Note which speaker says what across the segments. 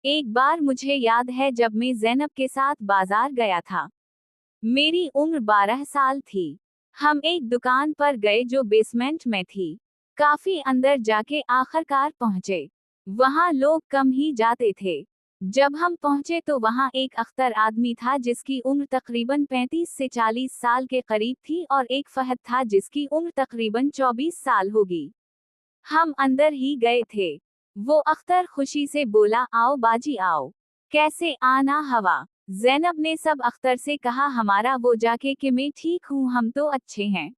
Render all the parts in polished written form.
Speaker 1: एक बार मुझे याद है जब मैं ज़ैनब के साथ बाजार गया था। मेरी उम्र 12 साल थी। हम एक दुकान पर गए जो बेसमेंट में थी। काफी अंदर जाके आखिरकार पहुंचे। वहां लोग कम ही जाते थे। जब हम पहुंचे तो वहां एक अख्तर आदमी था जिसकी उम्र तकरीबन 35 से 40 साल के करीब थी और एक फहद था जिसकी उम्र तकरीबन 24 साल होगी। हम अंदर ही गए थे। वो अख्तर खुशी से बोला, आओ बाजी आओ। कैसे आना हवा। ज़ैनब ने सब अख्तर से कहा हमारा वो जाके कि मैं ठीक हूँ, हम तो अच्छे हैं।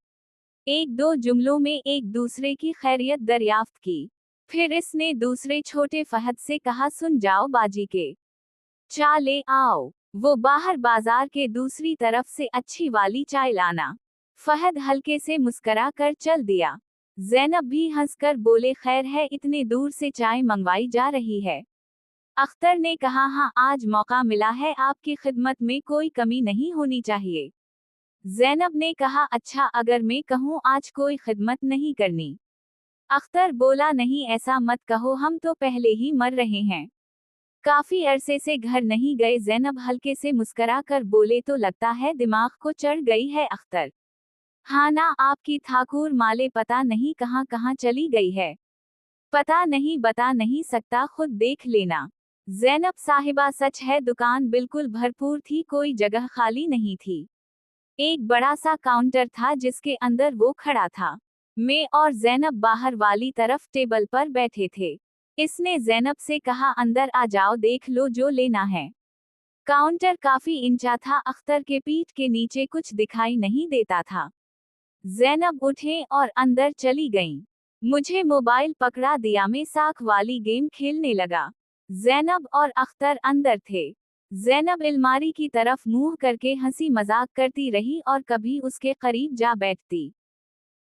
Speaker 1: एक दो जुमलों में एक दूसरे की खैरियत दरियाफ्त की। फिर इसने दूसरे छोटे फहद से कहा, सुन जाओ बाजी के चाय ले आओ। वो बाहर बाजार के दूसरी तरफ से अच्छी वाली चाय लाना। फहद हल्के से मुस्करा कर चल दिया। ज़ैनब भी हंसकर बोले, खैर है, इतने दूर से चाय मंगवाई जा रही है। अख्तर ने कहा, हाँ आज मौका मिला है, आपकी खिदमत में कोई कमी नहीं होनी चाहिए। ज़ैनब ने कहा, अच्छा अगर मैं कहूँ आज कोई खिदमत नहीं करनी। अख्तर बोला, नहीं ऐसा मत कहो, हम तो पहले ही मर रहे हैं। काफी अरसे से घर नहीं गए। ज़ैनब हल्के से मुस्करा कर बोले, तो लगता है दिमाग को चढ़ गई है अख्तर। हाँ ना, आपकी ठाकुर माले पता नहीं कहाँ कहाँ चली गई है। पता नहीं, बता नहीं सकता, खुद देख लेना। ज़ैनब साहिबा सच है, दुकान बिल्कुल भरपूर थी, कोई जगह खाली नहीं थी। एक बड़ा सा काउंटर था जिसके अंदर वो खड़ा था। मैं और ज़ैनब बाहर वाली तरफ टेबल पर बैठे थे। इसने ज़ैनब से कहा, अंदर आ जाओ, देख लो जो लेना है। काउंटर काफी ऊंचा था, अख्तर के पीठ के नीचे कुछ दिखाई नहीं देता था। ज़ैनब उठे और अंदर चली गईं। मुझे मोबाइल पकड़ा दिया, मैं साख वाली गेम खेलने लगा। ज़ैनब और अख्तर अंदर थे। ज़ैनब अलमारी की तरफ मुंह करके हंसी मजाक करती रही और कभी उसके करीब जा बैठती।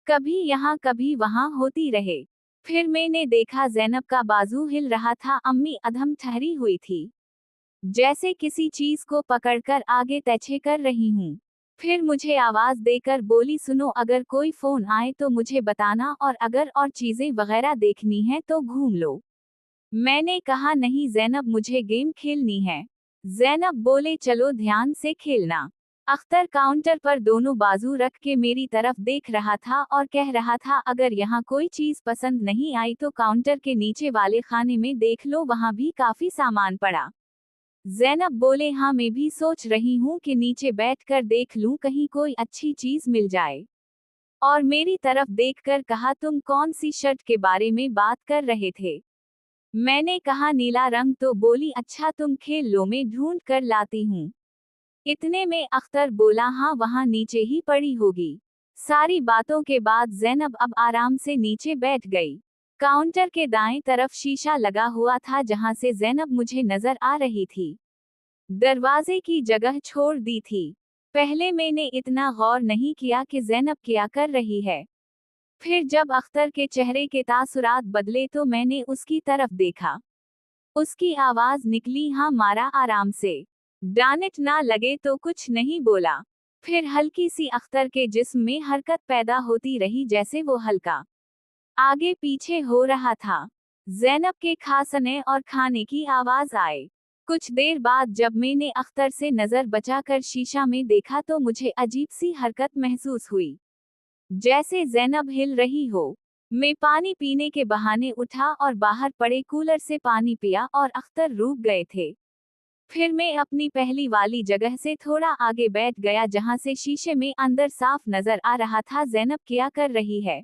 Speaker 1: कभी यहाँ कभी वहाँ होती रहे। फिर मैंने देखा ज़ैनब का बाजू हिल रहा था, अम्मी अधम ठहरी हुई थी, जैसे किसी चीज को पकड़कर आगे तैछे कर रही हूँ। फिर मुझे आवाज देकर बोली, सुनो अगर कोई फोन आए तो मुझे बताना, और अगर और चीजें वगैरह देखनी है तो घूम लो। मैंने कहा, नहीं ज़ैनब, मुझे गेम खेलनी है। ज़ैनब बोले, चलो ध्यान से खेलना। अख्तर काउंटर पर दोनों बाजू रख के मेरी तरफ देख रहा था और कह रहा था, अगर यहाँ कोई चीज पसंद नहीं आई तो काउंटर के नीचे वाले खाने में देख लो, वहाँ भी काफी सामान पड़ा। ज़ैनब बोले, हाँ मैं भी सोच रही हूँ कि नीचे बैठकर देख लूँ, कहीं कोई अच्छी चीज मिल जाए। और मेरी तरफ देखकर कहा, तुम कौन सी शर्ट के बारे में बात कर रहे थे। मैंने कहा, नीला रंग। तो बोली, अच्छा तुम खेल लो, मैं ढूंढ कर लाती हूँ। इतने में अख्तर बोला, हाँ वहाँ नीचे ही पड़ी होगी। सारी बातों के बाद ज़ैनब अब आराम से नीचे बैठ गई। काउंटर के दाएं तरफ शीशा लगा हुआ था जहां से ज़ैनब मुझे नजर आ रही थी। दरवाजे की जगह छोड़ दी थी। पहले मैंने इतना गौर नहीं किया कि ज़ैनब क्या कर रही है। फिर जब अख्तर के चेहरे के तासुरात बदले तो मैंने उसकी तरफ देखा। उसकी आवाज निकली, हाँ मारा आराम से। डानिट ना लगे तो कुछ नहीं बोला। फिर हल्की सी अख्तर के जिस्म में हरकत पैदा होती रही, जैसे वो हल्का आगे पीछे हो रहा था। ज़ैनब के खांसने और खाने की आवाज आए। कुछ देर बाद जब मैंने अख्तर से नजर बचाकर शीशा में देखा तो मुझे अजीब सी हरकत महसूस हुई, जैसे ज़ैनब हिल रही हो। मैं पानी पीने के बहाने उठा और बाहर पड़े कूलर से पानी पिया और अख्तर रुक गए थे। फिर मैं अपनी पहली वाली जगह से थोड़ा आगे बैठ गया जहां से शीशे में अंदर साफ नजर आ रहा था ज़ैनब क्या कर रही है।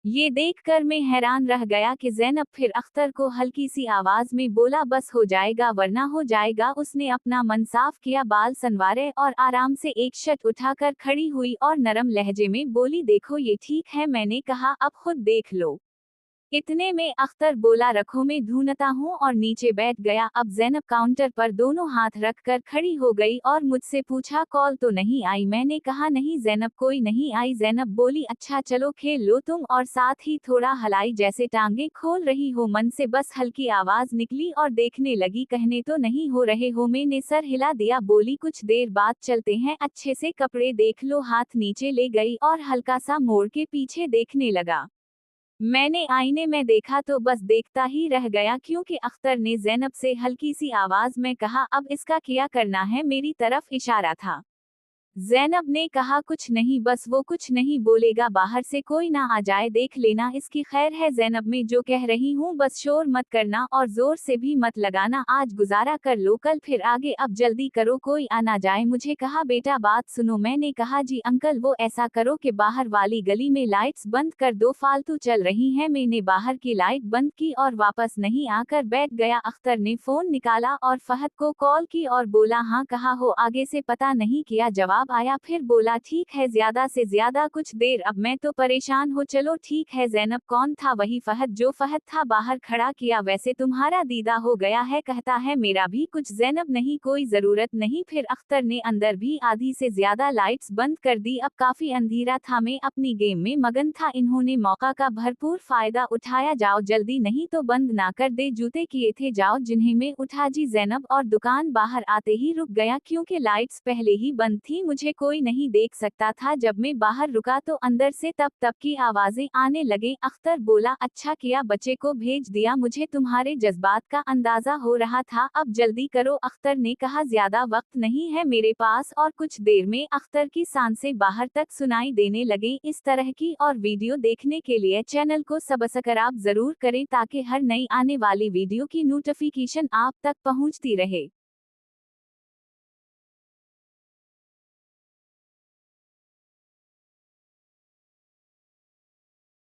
Speaker 1: ये देखकर मैं हैरान रह गया कि ज़ैनब फिर अख्तर को हल्की सी आवाज में बोला, बस हो जाएगा वरना हो जाएगा। उसने अपना मन साफ किया, बाल संवारे और आराम से एक शर्ट उठाकर खड़ी हुई और नरम लहजे में बोली, देखो ये ठीक है। मैंने कहा, अब खुद देख लो। इतने में अख्तर बोला, रखो मैं ढूंढता हूँ, और नीचे बैठ गया। अब ज़ैनब काउंटर पर दोनों हाथ रखकर खड़ी हो गई और मुझसे पूछा, कॉल तो नहीं आई। मैंने कहा, नहीं ज़ैनब, कोई नहीं आई। ज़ैनब बोली, अच्छा चलो खेल लो तुम, और साथ ही थोड़ा हलाई जैसे टांगे खोल रही हो। मन से बस हल्की आवाज निकली और देखने लगी, कहने तो नहीं हो रहे हो। मैंने सर हिला दिया, बोली, कुछ देर बाद चलते हैं, अच्छे से कपड़े देख लो। हाथ नीचे ले गई और हल्का सा मोड़ के पीछे देखने लगा। मैंने आईने में देखा तो बस देखता ही रह गया क्योंकि अख्तर ने ज़ैनब से हल्की सी आवाज में कहा, अब इसका क्या करना है, मेरी तरफ इशारा था। ज़ैनब ने कहा, कुछ नहीं, बस वो कुछ नहीं बोलेगा, बाहर से कोई ना आ जाए, देख लेना, इसकी खैर है। ज़ैनब, मैं जो कह रही हूँ बस शोर मत करना और जोर से भी मत लगाना, आज गुजारा कर लो, कल फिर आगे, अब जल्दी करो, कोई आ ना जाए। मुझे कहा, बेटा बात सुनो। मैंने कहा, जी अंकल, वो ऐसा करो कि बाहर वाली गली में लाइट्स बंद कर दो, फालतू चल रही हैं। मैंने बाहर की लाइट बंद की और वापस नहीं आकर बैठ गया। अख्तर ने फोन निकाला और फहद को कॉल की और बोला, हाँ कहा हो, आगे से पता नहीं किया। जवाब आया, फिर बोला, ठीक है, ज्यादा से ज्यादा कुछ देर, अब मैं तो परेशान हो, चलो ठीक है। ज़ैनब, कौन था? वही फहद, जो फहद था बाहर खड़ा किया। वैसे तुम्हारा दीदा हो गया है, कहता है मेरा भी कुछ। ज़ैनब, नहीं, कोई जरूरत नहीं। फिर अख्तर ने अंदर भी आधी से ज्यादा लाइट्स बंद कर दी। अब काफी अंधेरा था, मैं अपनी गेम में मगन था। इन्होंने मौका का भरपूर फायदा उठाया। जाओ जल्दी, नहीं तो बंद ना कर दे, जूते किए थे, जाओ। जिन्हें मैं उठा जी ज़ैनब, और दुकान बाहर आते ही रुक गया क्योंकि लाइट्स पहले ही बंद थी। मुझे कोई नहीं देख सकता था। जब मैं बाहर रुका तो अंदर से तप तप की आवाजें आने लगे। अख्तर बोला, अच्छा किया बच्चे को भेज दिया, मुझे तुम्हारे जज्बात का अंदाजा हो रहा था, अब जल्दी करो। अख्तर ने कहा, ज्यादा वक्त नहीं है मेरे पास। और कुछ देर में अख्तर की सांसें बाहर तक सुनाई देने लगे। इस तरह की और वीडियो देखने के लिए चैनल को सब्सक्राइब जरूर करें ताकि हर नई आने वाली वीडियो की नोटिफिकेशन आप तक पहुंचती रहे।